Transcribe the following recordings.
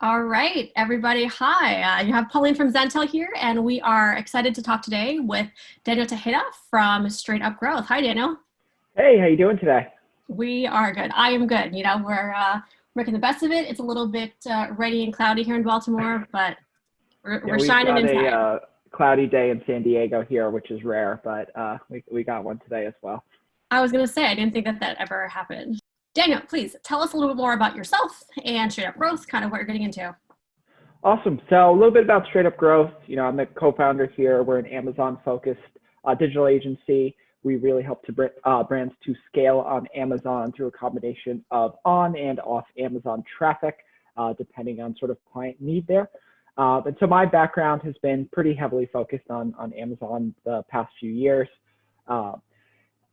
All right, everybody. Hi, you have Pauline from Zentail here, and we are excited to talk today with Daniel Tejada from Straight Up Growth. Hi, Daniel. Hey, how you doing today? We are good. I am good. We're making the best of it. It's a little bit rainy and cloudy here in Baltimore, but we're, Yeah, we're we've shining got a inside. cloudy day in San Diego here, which is rare, but we got one today as well. I was going to say, I didn't think that that ever happened. Daniel, please tell us a little bit more about yourself and Straight Up Growth, kind of what you're getting into. Awesome. So a little bit about Straight Up Growth. I'm the co-founder here. We're an Amazon-focused digital agency. We really help to brands to scale on Amazon through a combination of on and off Amazon traffic, depending on sort of client need there. And so my background has been pretty heavily focused on Amazon the past few years. Uh,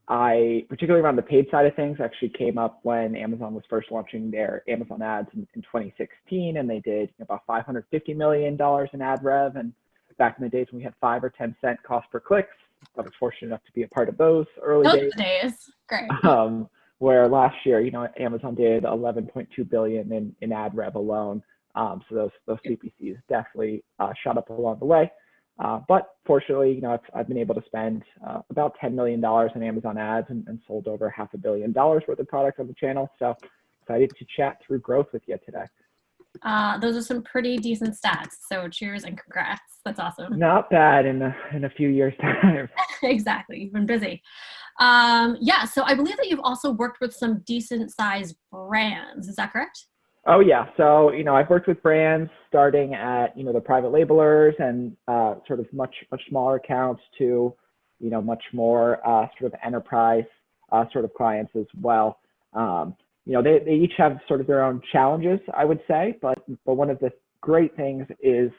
I, particularly around the paid side of things, actually came up when Amazon was first launching their Amazon ads in 2016, and they did about $550 million in ad rev. And back in the days when we had 5 or 10 cent cost per clicks, I was fortunate enough to be a part of those early Those days. days, great. Where last year, Amazon did 11.2 billion in ad rev alone. So those CPCs definitely shot up along the way. But fortunately, I've been able to spend about $10 million in Amazon ads and sold over $500 million worth of product on the channel. So excited to chat through growth with you today. Those are some pretty decent stats. So cheers and congrats. That's awesome. Not bad in a few years time. Exactly. You've been busy. Yeah. So I believe that you've also worked with some decent sized brands. Is that correct? Oh yeah. So, I've worked with brands starting at, the private labelers and sort of much smaller accounts to, much more sort of enterprise sort of clients as well. They each have sort of their own challenges, I would say, but one of the great things is,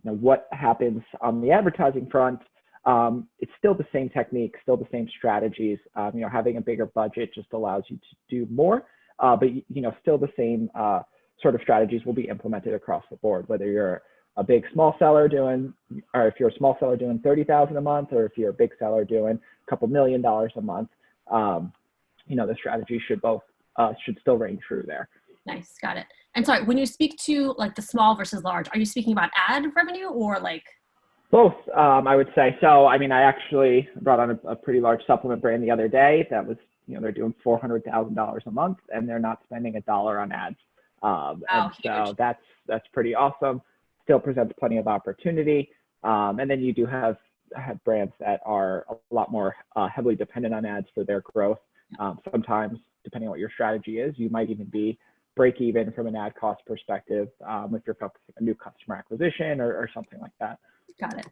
what happens on the advertising front. It's still the same technique, still the same strategies. Having a bigger budget just allows you to do more. But still the same sort of strategies will be implemented across the board, whether you're a big small seller doing, or if you're a small seller doing 30,000 a month, or if you're a big seller doing a couple $1 million a month. The strategy should still ring true there. Nice. Got it. And sorry, when you speak to like the small versus large, are you speaking about ad revenue or like? Both, I would say. So, I actually brought on a pretty large supplement brand the other day that was, they're doing $400,000 a month and they're not spending a dollar on ads. And Huge. so that's pretty awesome. Still presents plenty of opportunity. And then you do have brands that are a lot more heavily dependent on ads for their growth. Sometimes, depending on what your strategy is, you might even be break even from an ad cost perspective if you're focusing on new customer acquisition or something like that. Got it.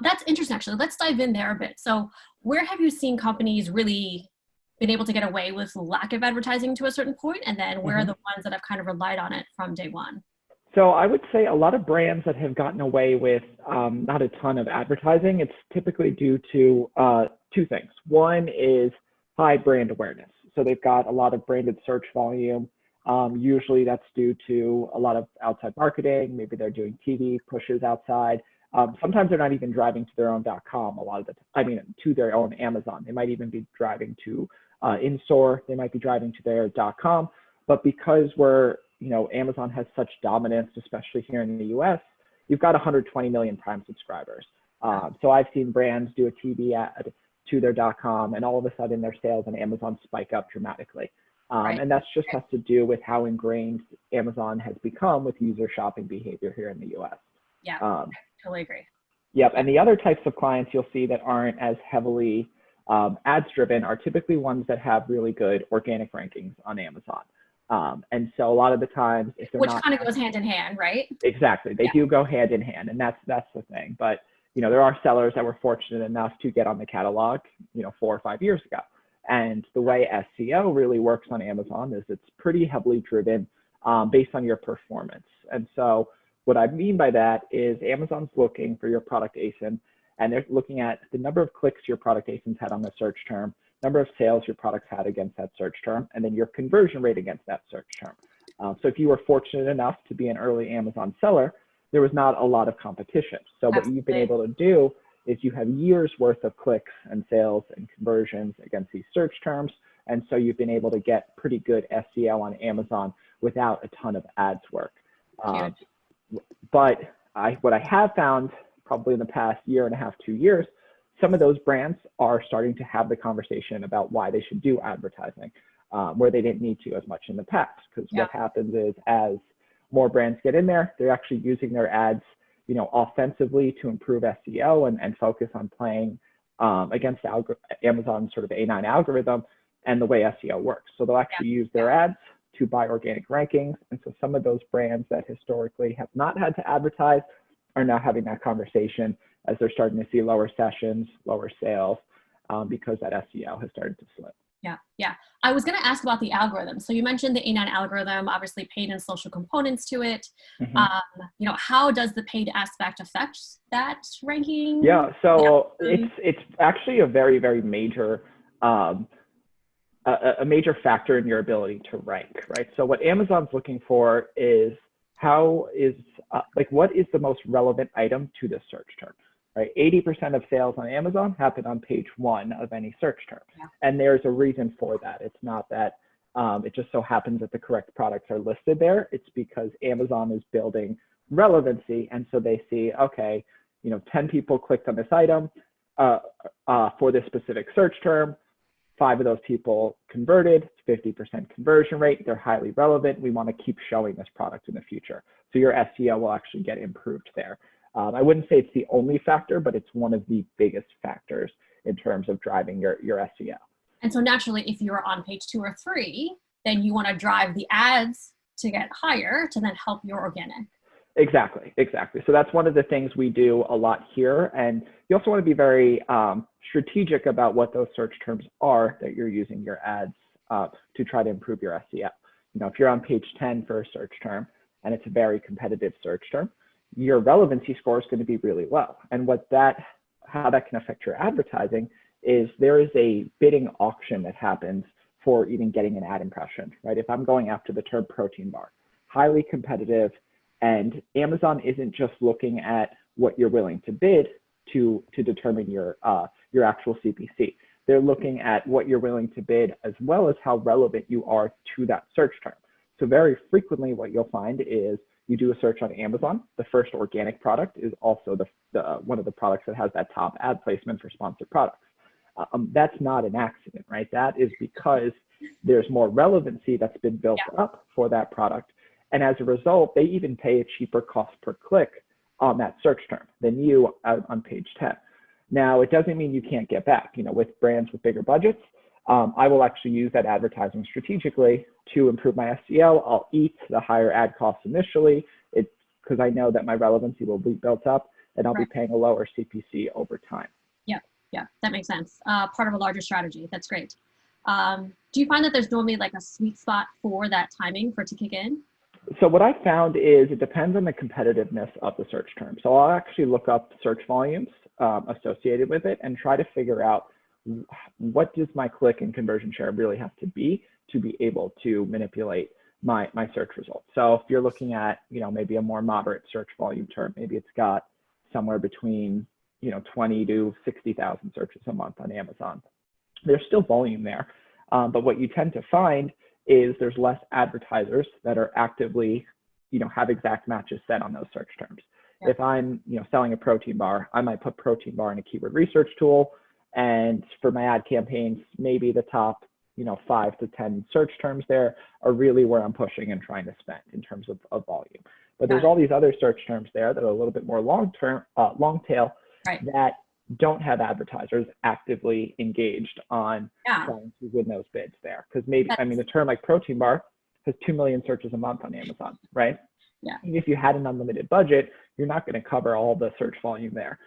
That's interesting, actually. Let's dive in there a bit. So, where have you seen companies really been able to get away with lack of advertising to a certain point, and then where are the ones that have kind of relied on it from day one? So I would say a lot of brands that have gotten away with not a ton of advertising, it's typically due to two things. One is high brand awareness. So they've got a lot of branded search volume. Usually that's due to a lot of outside marketing. Maybe they're doing TV pushes outside. Sometimes they're not even driving to their own .com a lot of to their own Amazon. They might even be driving to in-store. They might be driving to their .com. But because Amazon has such dominance, especially here in the US, you've got 120 million Prime subscribers. So I've seen brands do a TV ad to their .com, and all of a sudden their sales on Amazon spike up dramatically. Right. And that's just has to do with how ingrained Amazon has become with user shopping behavior here in the US. Yeah, totally agree. Yep. And the other types of clients you'll see that aren't as heavily ads driven are typically ones that have really good organic rankings on Amazon. And so a lot of the times, if they're Which not kind of goes hand in hand, right? exactly, they do go hand in hand, and that's the thing. But there are sellers that were fortunate enough to get on the catalog, 4 or 5 years ago. And the way SEO really works on Amazon is it's pretty heavily driven based on your performance. And so what I mean by that is Amazon's looking for your product ASIN, and they're looking at the number of clicks your product ASINs had on the search term, number of sales your products had against that search term, and then your conversion rate against that search term. So if you were fortunate enough to be an early Amazon seller, there was not a lot of competition. So what you've been able to do is you have years worth of clicks and sales and conversions against these search terms. And so you've been able to get pretty good SEO on Amazon without a ton of ads work. Um, but what I have found probably in the past year and a half, 2 years, some of those brands are starting to have the conversation about why they should do advertising, where they didn't need to as much in the past. Because what happens is as more brands get in there, they're actually using their ads, offensively to improve SEO and focus on playing against Amazon's sort of A9 algorithm and the way SEO works. So they'll actually use their ads to buy organic rankings. And so some of those brands that historically have not had to advertise are now having that conversation as they're starting to see lower sessions, lower sales, because that SEO has started to slip. Yeah. I was going to ask about the algorithm. So you mentioned the A9 algorithm, obviously paid and social components to it. How does the paid aspect affect that ranking? Yeah, so it's actually a very, very major a major factor in your ability to rank, right? So what Amazon's looking for is what is the most relevant item to the search term, right? 80% of sales on Amazon happen on page 1 of any search term. And there's a reason for that. It's not that it just so happens that the correct products are listed there. It's because Amazon is building relevancy. And so they see, okay, 10 people clicked on this item for this specific search term. 5 of those people converted, 50% conversion rate. They're highly relevant. We want to keep showing this product in the future. So your SEO will actually get improved there. I wouldn't say it's the only factor, but it's one of the biggest factors in terms of driving your SEO. And so naturally, if you're on page 2 or 3, then you want to drive the ads to get higher to then help your organic. Exactly. So that's one of the things we do a lot here. And you also want to be very strategic about what those search terms are that you're using your ads to try to improve your SEO. If you're on page 10 for a search term and it's a very competitive search term, your relevancy score is going to be really low. And how that can affect your advertising is there is a bidding auction that happens for even getting an ad impression, right? If I'm going after the term protein bar, highly competitive, and Amazon isn't just looking at what you're willing to bid to determine your actual CPC. They're looking at what you're willing to bid as well as how relevant you are to that search term. So very frequently what you'll find is you do a search on Amazon, the first organic product is also one of the products that has that top ad placement for sponsored products. That's not an accident, right? That is because there's more relevancy that's been built up for that product. And as a result, they even pay a cheaper cost per click on that search term than you on page 10. Now, it doesn't mean you can't get back. With brands with bigger budgets, I will actually use that advertising strategically to improve my SEO. I'll eat the higher ad costs initially. It's because I know that my relevancy will be built up and I'll be paying a lower CPC over time. Yeah, that makes sense. Part of a larger strategy. That's great. Do you find that there's normally like a sweet spot for that timing for it to kick in? So what I found is it depends on the competitiveness of the search term. So I'll actually look up search volumes associated with it and try to figure out what does my click and conversion share really have to be able to manipulate my search results. So if you're looking at, maybe a more moderate search volume term, maybe it's got somewhere between, 20 to 60,000 searches a month on Amazon. There's still volume there. But what you tend to find is there's less advertisers that are actively, have exact matches set on those search terms. If I'm, selling a protein bar, I might put protein bar in a keyword research tool. And for my ad campaigns, maybe the top, 5 to 10 search terms there are really where I'm pushing and trying to spend in terms of volume. But there's all these other search terms there that are a little bit more long tail that don't have advertisers actively engaged on trying to win those bids there. Because maybe, the term like protein bar has 2 million searches a month on Amazon, right? Yeah. And if you had an unlimited budget, you're not going to cover all the search volume there.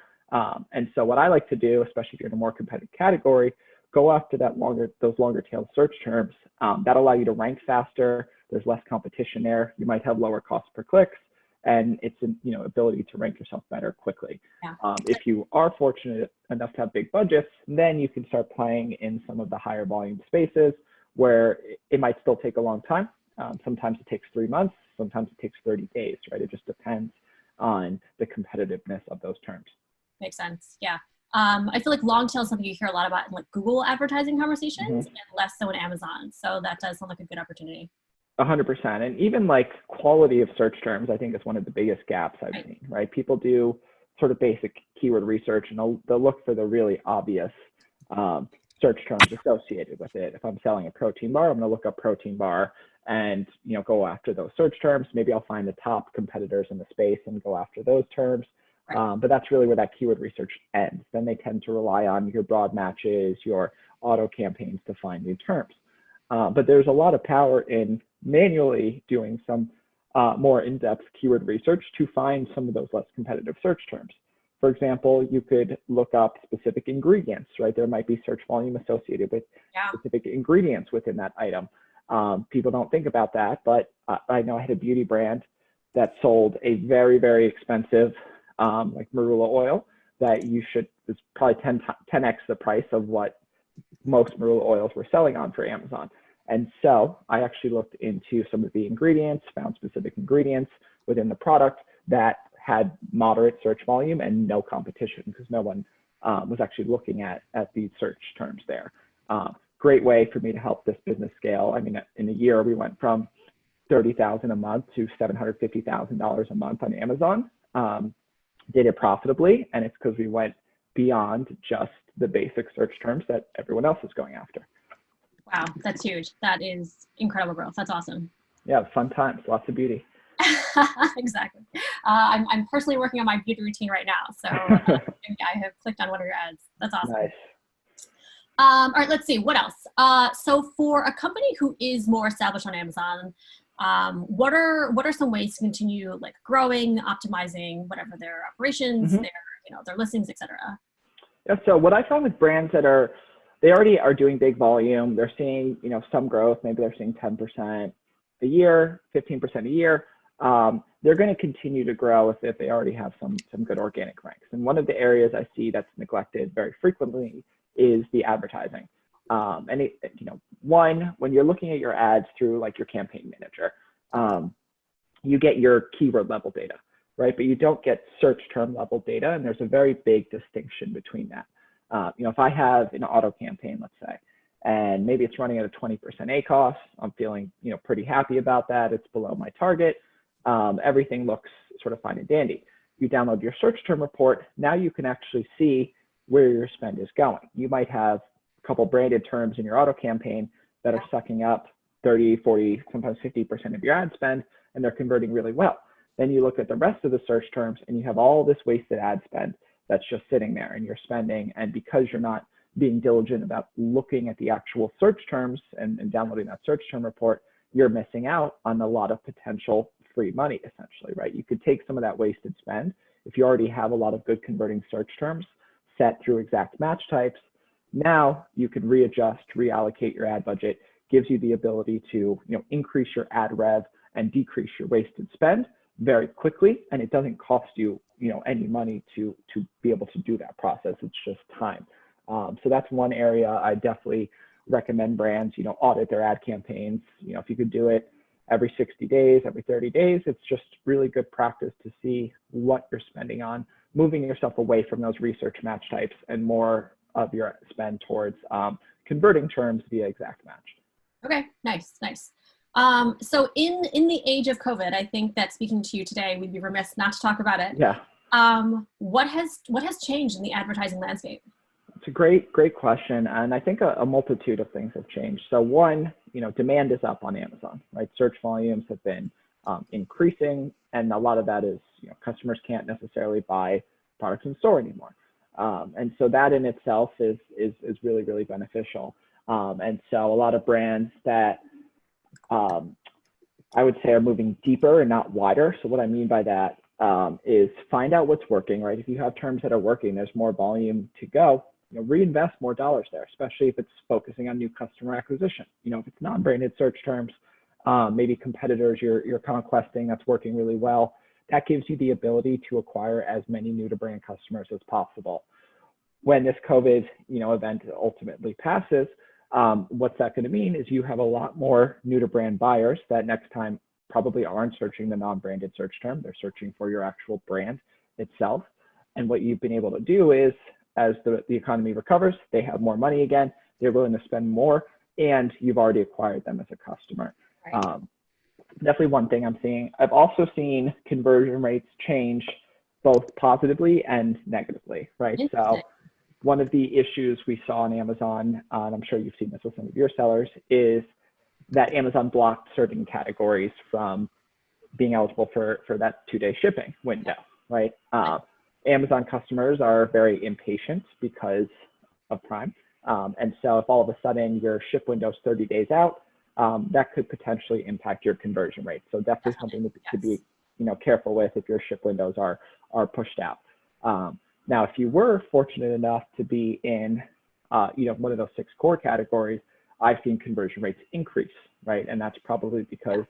And so what I like to do, especially if you're in a more competitive category, go after those longer tail search terms that allow you to rank faster. There's less competition there. You might have lower cost per clicks. And it's ability to rank yourself better quickly. If you are fortunate enough to have big budgets, then you can start playing in some of the higher volume spaces where it might still take a long time. Sometimes it takes 3 months, sometimes it takes 30 days, right? It just depends on the competitiveness of those terms. Makes sense. Yeah. I feel like long tail is something you hear a lot about in like Google advertising conversations and less so in Amazon. So that does sound like a good opportunity. 100%. And even like quality of search terms, I think is one of the biggest gaps I've Right. seen, right? People do sort of basic keyword research and they'll look for the really obvious search terms associated with it. If I'm selling a protein bar, I'm going to look up protein bar and, you know, go after those search terms. Maybe I'll find the top competitors in the space and go after those terms. Right. But that's really where that keyword research ends. Then they tend to rely on your broad matches, your auto campaigns to find new terms. But there's a lot of power in manually doing some more in-depth keyword research to find some of those less competitive search terms. For example, you could look up specific ingredients, right? There might be search volume associated with specific ingredients within that item. People don't think about that, but I know I had a beauty brand that sold a very, very expensive like marula oil that is probably 10x the price of what most marula oils were selling on for Amazon. And so I actually looked into some of the ingredients, found specific ingredients within the product that had moderate search volume and no competition because no one was actually looking at these search terms there. Great way for me to help this business scale. I mean, in a year, we went from $30,000 a month to $750,000 a month on Amazon. Did it profitably, and it's because we went beyond just the basic search terms that everyone else is going after. Wow, that's huge. That is incredible growth. That's awesome. Yeah, fun times, lots of beauty. Exactly. I'm personally working on my beauty routine right now, so I have clicked on one of your ads. That's awesome. Nice. All right, let's see what else. So for a company who is more established on Amazon, what are some ways to continue like growing, optimizing whatever their operations, their listings, etc. Yeah. So what I found with brands that they already are doing big volume, they're seeing some growth. Maybe they're seeing 10% a year, 15% a year. They're going to continue to grow if they already have some good organic ranks. And one of the areas I see that's neglected very frequently is the advertising. And when you're looking at your ads through like your campaign manager, you get your keyword level data, right? But you don't get search term level data. And there's a very big distinction between that. If I have an auto campaign, let's say, and maybe it's running at a 20% ACoS, I'm feeling, pretty happy about that. It's below my target. Everything looks sort of fine and dandy. You download your search term report. Now you can actually see where your spend is going. You might have a couple branded terms in your auto campaign that are sucking up 30, 40, sometimes 50% of your ad spend, and they're converting really well. Then you look at the rest of the search terms and you have all this wasted ad spend that's just sitting there and you're spending. And because you're not being diligent about looking at the actual search terms and downloading that search term report, you're missing out on a lot of potential free money, essentially, right? You could take some of that wasted spend. If you already have a lot of good converting search terms set through exact match types, now you can readjust, reallocate your ad budget, gives you the ability to increase your ad rev and decrease your wasted spend very quickly. And it doesn't cost you any money to be able to do that process. It's just time. So that's one area I definitely recommend brands, audit their ad campaigns. If you could do it every 60 days, every 30 days, it's just really good practice to see what you're spending on, moving yourself away from those research match types and more of your spend towards converting terms via exact match. Okay, nice. So in the age of COVID, I think that speaking to you today, we'd be remiss not to talk about it. Yeah. What has changed in the advertising landscape? It's a great question. And I think a multitude of things have changed. So one, demand is up on Amazon, right? Search volumes have been increasing. And a lot of that is, customers can't necessarily buy products in store anymore. And so that in itself is really, really beneficial. And so a lot of brands that I would say are moving deeper and not wider. So what I mean by that is find out what's working, right? If you have terms that are working, there's more volume to go, reinvest more dollars there, especially if it's focusing on new customer acquisition. If it's non-branded search terms, maybe competitors you're conquesting that's working really well, that gives you the ability to acquire as many new to brand customers as possible. When this COVID, event ultimately passes, what's that going to mean is you have a lot more new to brand buyers that next time probably aren't searching the non-branded search term. They're searching for your actual brand itself. And what you've been able to do is as the economy recovers, they have more money again, they're willing to spend more, and you've already acquired them as a customer. Right. Definitely one thing I'm seeing. I've also seen conversion rates change both positively and negatively, right? Interesting. So one of the issues we saw on Amazon, and I'm sure you've seen this with some of your sellers, is that Amazon blocked certain categories from being eligible for that 2-day shipping window, right? Amazon customers are very impatient because of Prime. And so if all of a sudden your ship window is 30 days out, that could potentially impact your conversion rate. So definitely something to be, careful with if your ship windows are pushed out. Now, if you were fortunate enough to be in, one of those 6 core categories, I've seen conversion rates increase, right? And that's probably because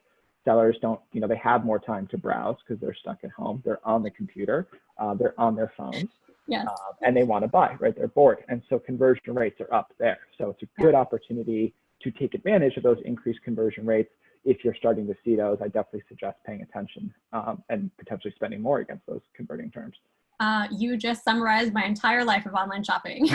sellers don't, they have more time to browse because they're stuck at home. They're on the computer, they're on their phones, Yes. and they want to buy, right? They're bored. And so conversion rates are up there. So it's a good opportunity to take advantage of those increased conversion rates. If you're starting to see those, I definitely suggest paying attention and potentially spending more against those converting terms. You just summarized my entire life of online shopping.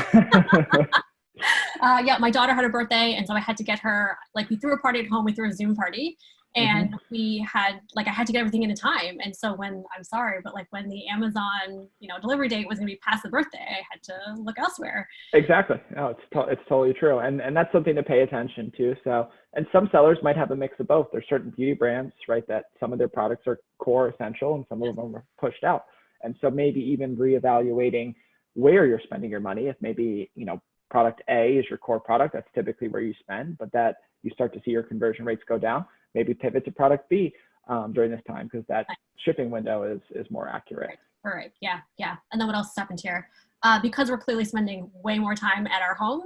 Yeah, my daughter had a birthday, and so I had to get her, we threw a party at home, we threw a Zoom party, and we had, I had to get everything in a time. And so when the Amazon, delivery date was going to be past the birthday, I had to look elsewhere. Exactly. No, it's totally true. And that's something to pay attention to. So, and some sellers might have a mix of both. There's certain beauty brands, right, that some of their products are core essential and some of them are pushed out. And so maybe even reevaluating where you're spending your money. If maybe, product A is your core product, that's typically where you spend, but that you start to see your conversion rates go down, maybe pivot to product B during this time because that shipping window is more accurate. Right. Yeah. And then what else has happened here? Because we're clearly spending way more time at our homes,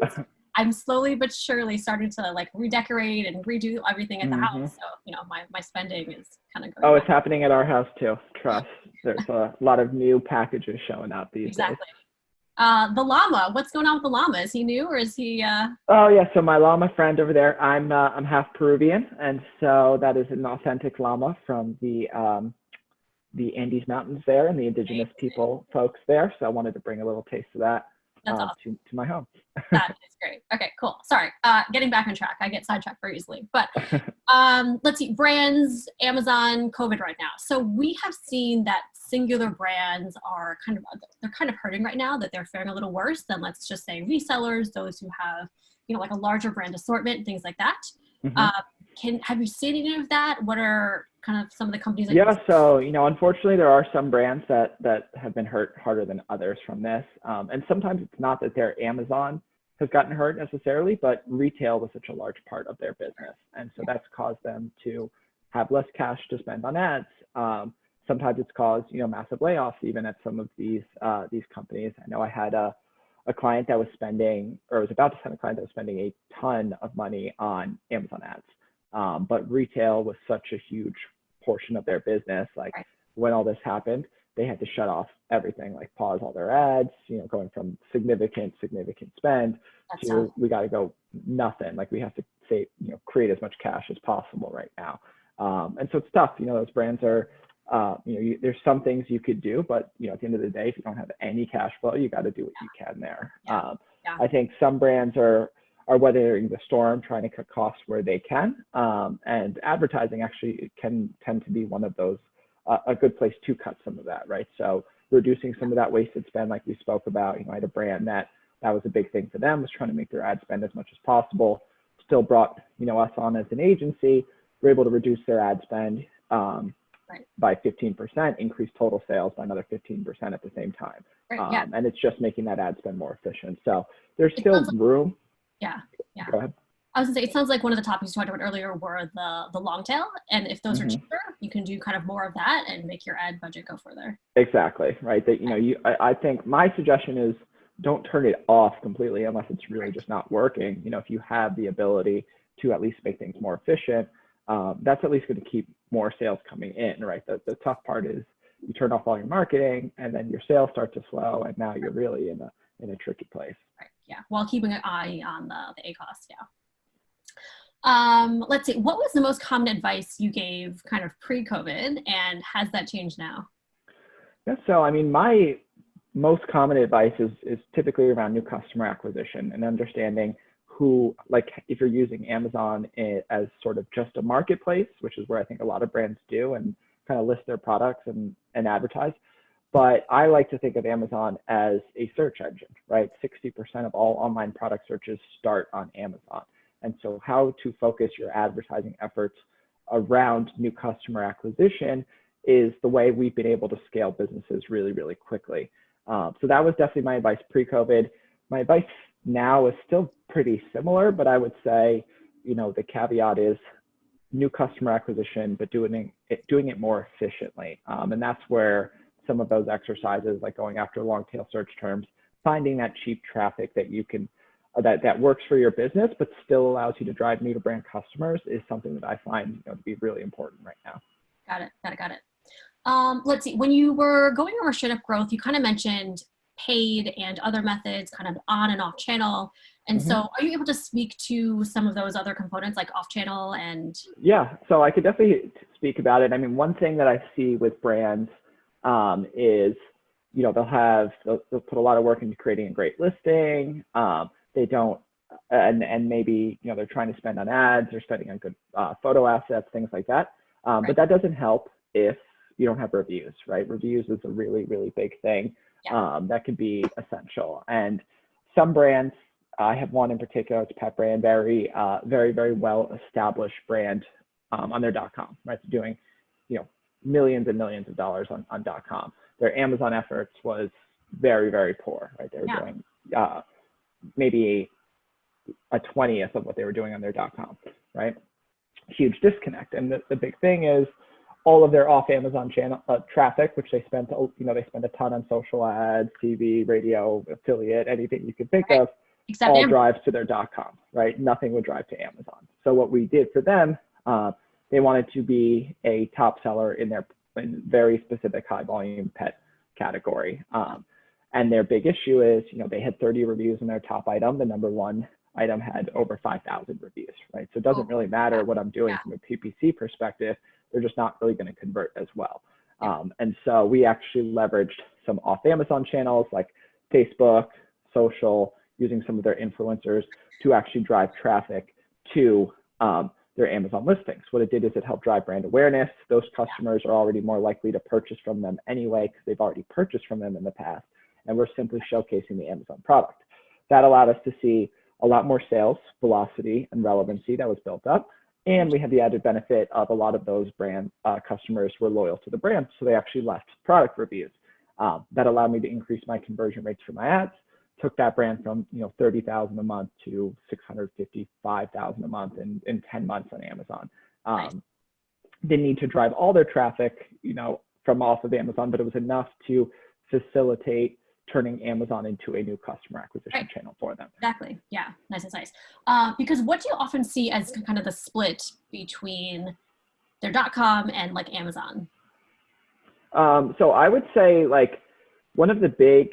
I'm slowly but surely starting to redecorate and redo everything at the house. So, my spending is kind of going it's happening at our house too. Trust. There's a lot of new packages showing up these days. The llama, what's going on with the llama? Is he new or is he? Oh yeah, so my llama friend over there, I'm half Peruvian, and so that is an authentic llama from the Andes Mountains there and the indigenous folks there. So I wanted to bring a little taste of that to my home. That is great. Okay, cool. Sorry, getting back on track. I get sidetracked very easily. But let's see, brands, Amazon, COVID right now. So we have seen that singular brands are kind of hurting right now, that they're faring a little worse than, let's just say, resellers, those who have, a larger brand assortment, things like that. Have you seen any of that? What are kind of some of the companies? So, unfortunately, there are some brands that have been hurt harder than others from this. And sometimes it's not that their Amazon has gotten hurt necessarily, but retail was such a large part of their business. And so that's caused them to have less cash to spend on ads. Sometimes it's caused, massive layoffs even at some of these companies. I know I had a client that was spending, or was about to send a client that was spending a ton of money on Amazon ads. But retail was such a huge portion of their business. When all this happened, they had to shut off everything, pause all their ads, going from significant spend to we got to go nothing. We have to say, create as much cash as possible right now. And so it's tough. Those brands are, there's some things you could do, but at the end of the day, if you don't have any cash flow, you got to do what you can there. I think some brands are weathering the storm, trying to cut costs where they can. And advertising actually can tend to be one of those, a good place to cut some of that, right? So reducing some of that wasted spend, like we spoke about, I had a brand that was a big thing for them, was trying to make their ad spend as much as possible, still brought, us on as an agency. We're able to reduce their ad spend by 15%, increase total sales by another 15% at the same time. And it's just making that ad spend more efficient. So there's still room. Go ahead. I was gonna say, it sounds like one of the topics you talked about earlier were the long tail, and if those are cheaper, you can do kind of more of that and make your ad budget go further. Exactly, right. That I think my suggestion is don't turn it off completely unless it's really just not working. If you have the ability to at least make things more efficient, that's at least going to keep more sales coming in, right? The tough part is you turn off all your marketing and then your sales start to slow, and now you're really in a tricky place. Right. Yeah. While keeping an eye on the ACoS. Yeah. Let's see. What was the most common advice you gave kind of pre-COVID, and has that changed now? Yeah. So, my most common advice is typically around new customer acquisition and understanding who, like, if you're using Amazon as sort of just a marketplace, which is where I think a lot of brands do and kind of list their products and advertise. But I like to think of Amazon as a search engine, right? 60% of all online product searches start on Amazon. And so how to focus your advertising efforts around new customer acquisition is the way we've been able to scale businesses really, really quickly. So that was definitely my advice pre-COVID. My advice now is still pretty similar, but I would say, the caveat is new customer acquisition, but doing it more efficiently. And that's where some of those exercises, like going after long tail search terms, finding that cheap traffic that you can, that works for your business, but still allows you to drive new to brand customers, is something that I find to be really important right now. Got it. Let's see, when you were going over straight up growth, you kind of mentioned paid and other methods, kind of on and off channel. And so are you able to speak to some of those other components like off channel and? Yeah, so I could definitely speak about it. I mean, one thing that I see with brands is, they'll put a lot of work into creating a great listing. They don't, and maybe, they're trying to spend on ads, they're spending on good photo assets, things like that. But that doesn't help if you don't have reviews, right? Reviews is a really, really big thing. That could be essential. And some brands, I have one in particular, it's a pet brand, very, very well established brand on their .com, right? So doing, millions and millions of dollars on .com. Their Amazon efforts was very, very poor, right? They were doing maybe a 20th of what they were doing on their .com, right? Huge disconnect. And the big thing is all of their off Amazon channel traffic, which they spent, they spend a ton on social ads, TV, radio, affiliate, anything you can think of, except all drives to their .com, right? Nothing would drive to Amazon. So what we did for them, they wanted to be a top seller in their very specific high volume pet category. And their big issue is, they had 30 reviews in their top item. The number one item had over 5,000 reviews, right? So it doesn't really matter what I'm doing from a PPC perspective. They're just not really going to convert as well. And so we actually leveraged some off Amazon channels like Facebook, social, using some of their influencers to actually drive traffic to their Amazon listings. What it did is it helped drive brand awareness. Those customers are already more likely to purchase from them anyway, because they've already purchased from them in the past. And we're simply showcasing the Amazon product. That allowed us to see a lot more sales, velocity, and relevancy that was built up. And we had the added benefit of a lot of those brand customers were loyal to the brand. So they actually left product reviews. That allowed me to increase my conversion rates for my ads. Took that brand from 30,000 a month to 655,000 a month in 10 months on Amazon. Didn't need to drive all their traffic, from off of Amazon, but it was enough to facilitate turning Amazon into a new customer acquisition channel for them. Exactly. Yeah. Nice. Because what do you often see as kind of the split between their .com and like Amazon? So I would say like one of the big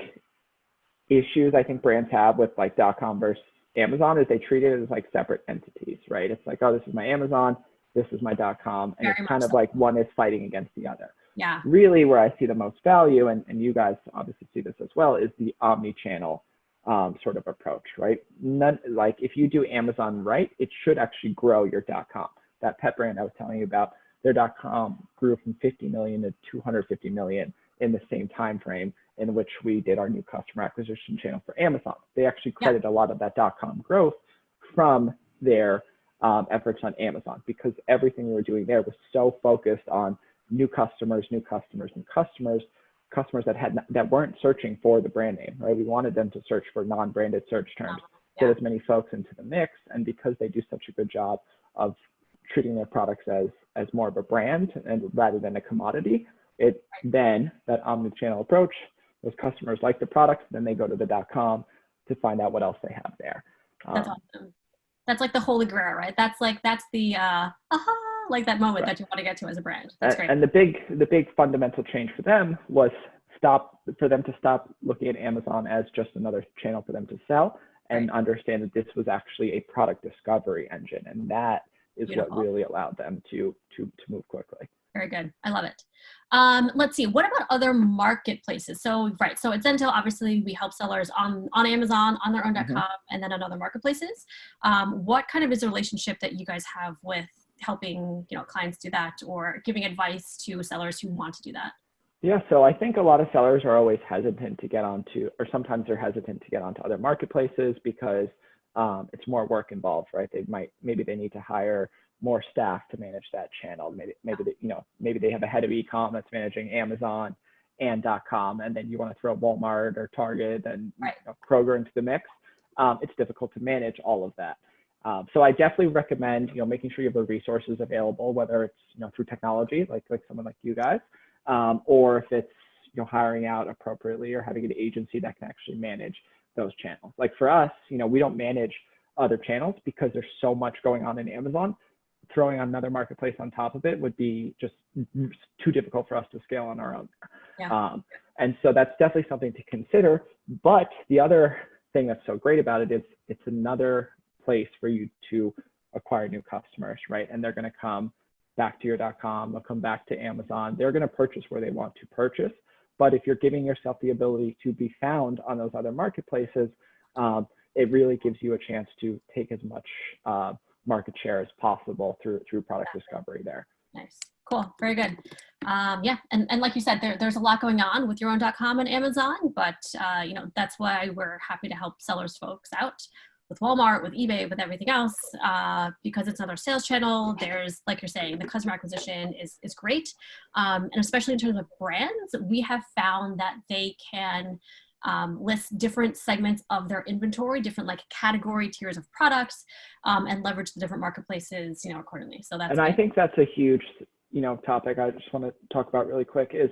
issues I think brands have with like .com versus Amazon is they treat it as like separate entities, right? It's like, oh, this is my Amazon, this is my .com, and it's kind of like one is fighting against the other. Yeah. Really where I see the most value, and you guys obviously see this as well, is the omni-channel sort of approach, right? Like if you do Amazon right, it should actually grow your .com. That pet brand I was telling you about, their .com grew from 50 million to 250 million in the same time frame in which we did our new customer acquisition channel for Amazon. They actually credit a lot of that .com growth from their efforts on Amazon, because everything we were doing there was so focused on new customers that weren't searching for the brand name, right? We wanted them to search for non-branded search terms, get as many folks into the mix. And because they do such a good job of treating their products as more of a brand and rather than a commodity, then that omni-channel approach, those customers like the products, then they go to the .com to find out what else they have there. That's awesome. That's like the holy grail, right? That's the aha, like that moment that you want to get to as a brand. That's great. And the big fundamental change for them was for them to stop looking at Amazon as just another channel for them to sell and understand that this was actually a product discovery engine. And that is what really allowed them to move quickly. Very good. I love it. Let's see. What about other marketplaces? So, right. So at Zentail, obviously, we help sellers on Amazon, on their own.com, and then on other marketplaces. What kind of is the relationship that you guys have with helping clients do that, or giving advice to sellers who want to do that? Yeah, so I think a lot of sellers are always hesitant to get onto, or sometimes they're hesitant to get onto other marketplaces because it's more work involved, right? Maybe they need to hire more staff to manage that channel. Maybe they have a head of e-com that's managing Amazon and .com, and then you want to throw Walmart or Target and Kroger into the mix. It's difficult to manage all of that. So I definitely recommend making sure you have the resources available, whether it's through technology like someone like you guys, or if it's hiring out appropriately or having an agency that can actually manage those channels. Like for us, we don't manage other channels because there's so much going on in Amazon. Throwing another marketplace on top of it would be just too difficult for us to scale on our own. Yeah. And so that's definitely something to consider. But the other thing that's so great about it is it's another place for you to acquire new customers, right? And they're going to come back to your .com, they'll come back to Amazon. They're going to purchase where they want to purchase. But if you're giving yourself the ability to be found on those other marketplaces, it really gives you a chance to take as much market share as possible through product discovery there. Nice. Cool. Very good. Yeah. And like you said, there's a lot going on with your own .com and Amazon, but that's why we're happy to help sellers folks out with Walmart, with eBay, with everything else, because it's another sales channel. There's, like you're saying, the customer acquisition is great. And especially in terms of brands, we have found that they can list different segments of their inventory, different like category tiers of products, and leverage the different marketplaces, accordingly. So that's. And I think that's a huge, topic I just want to talk about really quick is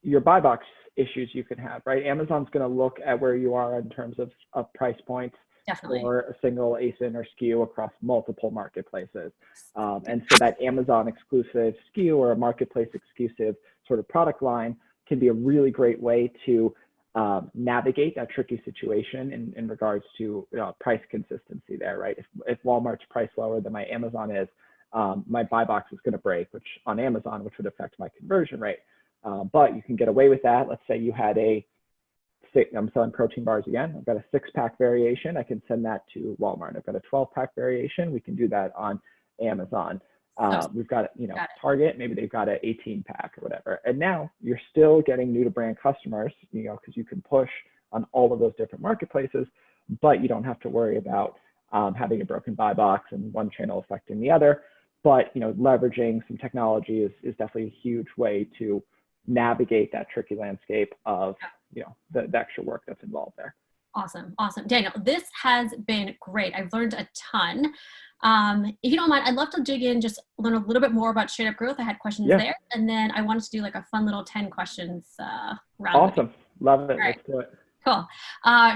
your buy box issues you can have, right? Amazon's going to look at where you are in terms of price points. Definitely. Or a single ASIN or SKU across multiple marketplaces. And so that Amazon exclusive SKU or a marketplace exclusive sort of product line can be a really great way to navigate that tricky situation in regards to price consistency there, right? If Walmart's price lower than my Amazon is, my buy box is going to break, which on Amazon, which would affect my conversion rate. But you can get away with that. Let's say you had I'm selling protein bars again. I've got a 6-pack variation. I can send that to Walmart. I've got a 12-pack variation. We can do that on Amazon. We've got, Target, maybe they've got an 18-pack or whatever. And now you're still getting new to brand customers, because you can push on all of those different marketplaces, but you don't have to worry about having a broken buy box and one channel affecting the other. But, leveraging some technology is definitely a huge way to navigate that tricky landscape of, the extra work that's involved there. Awesome. Daniel, this has been great. I've learned a ton. If you don't mind, I'd love to dig in, just learn a little bit more about Straight Up Growth. I had questions there. And then I wanted to do like a fun little 10 questions round. Awesome. Love it. Right. Let's do it. Cool.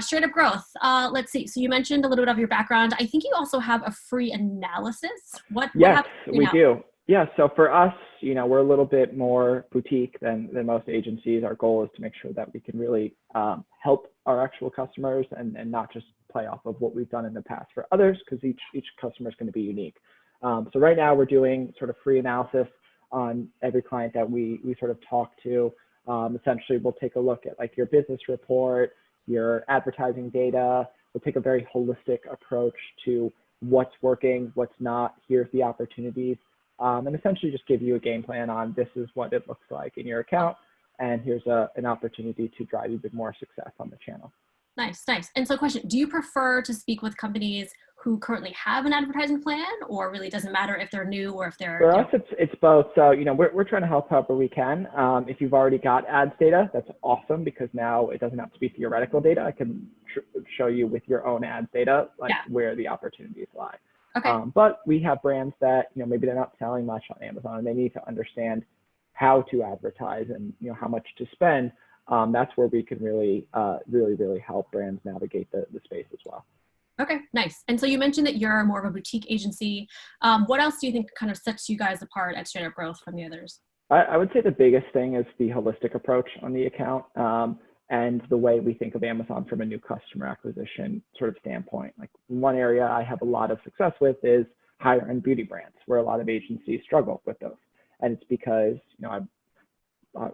Straight Up Growth. Let's see. So you mentioned a little bit of your background. I think you also have a free analysis. Yes, we do. Yeah. So for us, we're a little bit more boutique than most agencies. Our goal is to make sure that we can really help our actual customers and not just play off of what we've done in the past for others, because each customer is going to be unique. So right now we're doing sort of free analysis on every client that we sort of talk to. Essentially, we'll take a look at like your business report, your advertising data. We'll take a very holistic approach to what's working, what's not. Here's the opportunities. And essentially just give you a game plan on this is what it looks like in your account. And here's an opportunity to drive even more success on the channel. Nice. And so question, do you prefer to speak with companies who currently have an advertising plan, or really doesn't matter if they're new or if they're— For us, it's both. So, we're trying to help however we can. If you've already got ads data, that's awesome, because now it doesn't have to be theoretical data. I can show you with your own ads data, where the opportunities lie. Okay. But we have brands that, maybe they're not selling much on Amazon and they need to understand how to advertise and, how much to spend. That's where we can really help brands navigate the space as well. Okay, nice. And so you mentioned that you're more of a boutique agency. What else do you think kind of sets you guys apart at Straight Up Growth from the others? I would say the biggest thing is the holistic approach on the account. And the way we think of Amazon from a new customer acquisition sort of standpoint. Like one area I have a lot of success with is higher end beauty brands, where a lot of agencies struggle with those. And it's because, I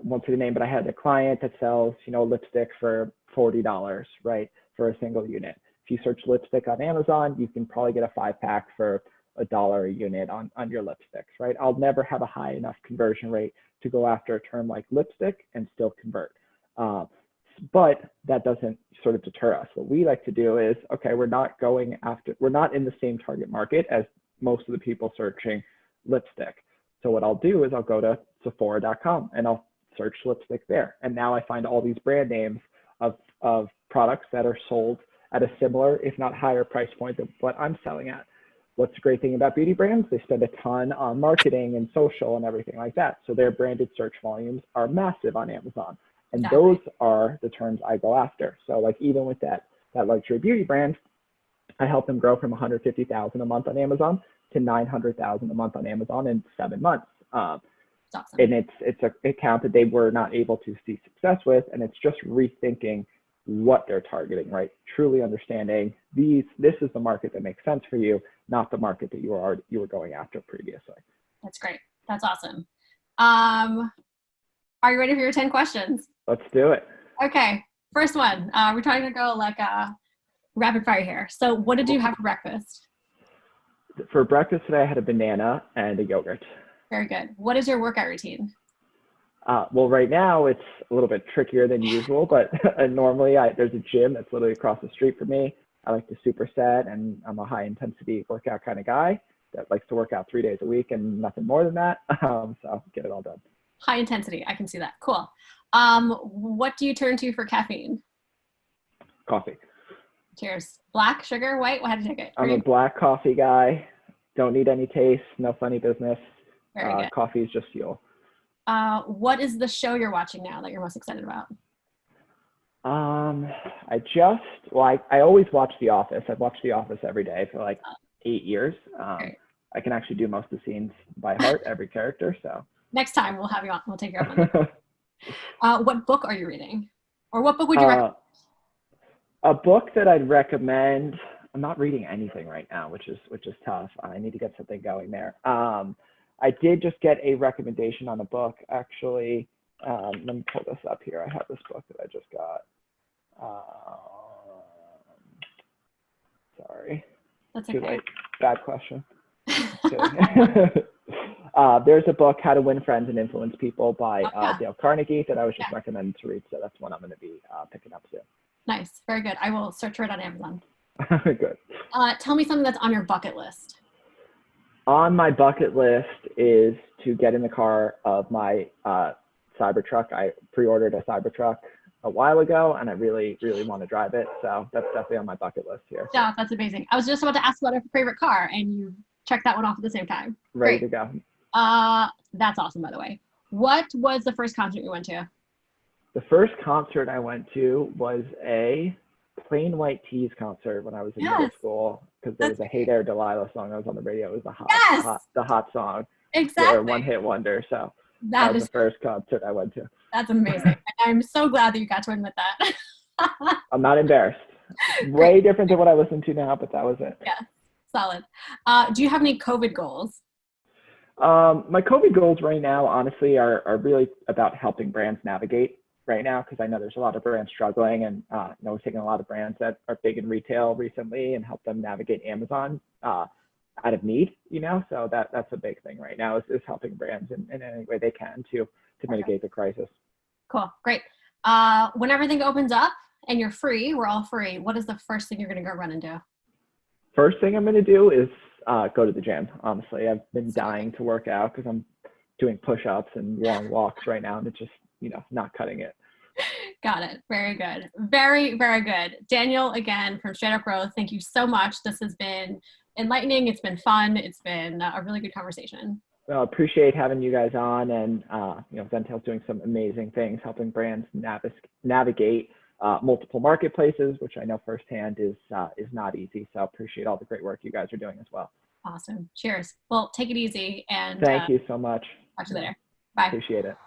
won't say the name, but I had a client that sells, lipstick for $40, right, for a single unit. If you search lipstick on Amazon, you can probably get a 5-pack for $1 a unit on your lipsticks, right? I'll never have a high enough conversion rate to go after a term like lipstick and still convert. But that doesn't sort of deter us. What we like to do is, okay, we're not in the same target market as most of the people searching lipstick. So what I'll do is I'll go to Sephora.com and I'll search lipstick there. And now I find all these brand names of products that are sold at a similar, if not higher price point than what I'm selling at. What's the great thing about beauty brands? They spend a ton on marketing and social and everything like that. So their branded search volumes are massive on Amazon. And those are the terms I go after. So like even with that luxury beauty brand, I help them grow from 150,000 a month on Amazon to 900,000 a month on Amazon in 7 months. Awesome. And it's an account that they were not able to see success with. And it's just rethinking what they're targeting, right? Truly understanding this is the market that makes sense for you, not the market that you were going after previously. That's great. That's awesome. Are you ready for your 10 questions? Let's do it. Okay. First one. We're trying to go like rapid fire here. So what did you have for breakfast? For breakfast today, I had a banana and a yogurt. Very good. What is your workout routine? Well, right now it's a little bit trickier than usual, but normally there's a gym that's literally across the street from me. I like to superset, and I'm a high intensity workout kind of guy that likes to work out 3 days a week and nothing more than that. So get it all done. High intensity. I can see that. Cool. What do you turn to for caffeine? Coffee. Cheers. Black, sugar, white? How do you take it? I'm a black coffee guy. Don't need any taste. No funny business. Very good. Coffee is just fuel. What is the show you're watching now that you're most excited about? I always watch The Office. I've watched The Office every day for like 8 years. I can actually do most of the scenes by heart, every character. So next time we'll have you on. We'll take you up on that. What book are you reading? Or what book would you recommend? A book that I'd recommend. I'm not reading anything right now, which is tough. I need to get something going there. I did just get a recommendation on a book, actually. Let me pull this up here. I have this book that I just got. Sorry. That's okay. Too late. Bad question. There's a book, How to Win Friends and Influence People by Dale Carnegie that I was just recommended to read. So that's one I'm going to be picking up soon. Nice. Very good. I will search for it on Amazon. Good. Tell me something that's on your bucket list. On my bucket list is to get in the car of my Cybertruck. I pre-ordered a Cybertruck a while ago, and I really, really want to drive it. So that's definitely on my bucket list here. Yeah, that's amazing. I was just about to ask about a favorite car, and you checked that one off at the same time. Ready to go. That's awesome, by the way. What was the first concert you went to? The first concert I went to was a Plain White Tees concert when I was in middle school, because there was a Hey There Delilah song that was on the radio. It was the hot song. Exactly. They're a one-hit wonder. So that was the first concert I went to. That's amazing. I'm so glad that you got to admit that. I'm not embarrassed. Way different than what I listen to now, but that was it. Yeah, solid. Do you have any COVID goals? My COVID goals right now, honestly, are really about helping brands navigate right now, because I know there's a lot of brands struggling, and we've taken a lot of brands that are big in retail recently and help them navigate Amazon out of need, so that's a big thing right now is helping brands in any way they can to mitigate the crisis. Cool. Great. When everything opens up and you're free, we're all free, what is the first thing you're going to go run and do? First thing I'm going to do is go to the gym. Honestly, I've been dying to work out because I'm doing push-ups and long walks right now, and it's just not cutting it. Got it. Very good. Very, very good. Daniel, again, from Straight Up Growth, thank you so much. This has been enlightening. It's been fun. It's been a really good conversation. Well, appreciate having you guys on, and Zentail's doing some amazing things, helping brands navigate multiple marketplaces, which I know firsthand is not easy. So appreciate all the great work you guys are doing as well. Awesome. Cheers. Well, take it easy, and thank you so much. Talk to you later. Bye. Appreciate it.